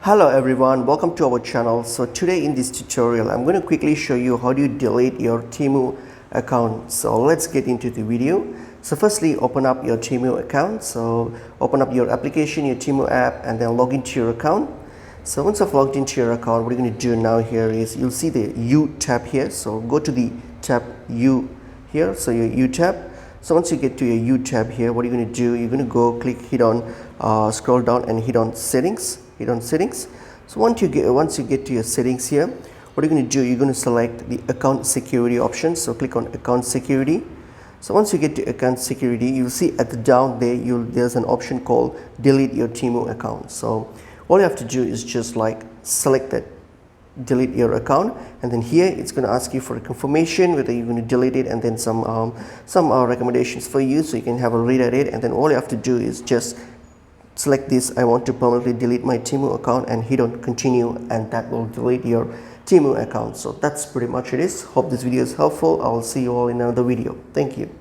Hello everyone, welcome to our channel. So today in this tutorial I'm going to quickly show you how do you delete your Temu account. So let's get into the video. So firstly, open up your Temu account. So open up your application, your Temu app, and then log into your account. So once I've logged into your account, what you're going to do now here is you'll see the U tab here. So go to the tab U here, so your U tab. So once you get to your U tab here, what you're going to do, you're going to go hit on scroll down and hit on settings. So once you get to your settings here, what you're going to do, you're going to select the account security option. So click on account security. So once you get to account security, you'll see at the down there there's an option called delete your Temu account. So all you have to do is just select that, delete your account, and then here it's going to ask you for a confirmation whether you're going to delete it, and then some recommendations for you, so you can have a read at it. And then all you have to do is just select this, I want to permanently delete my Temu account, and hit on continue, and that will delete your Temu account. So that's pretty much it is. Hope this video is helpful. I'll see you all in another video. Thank you.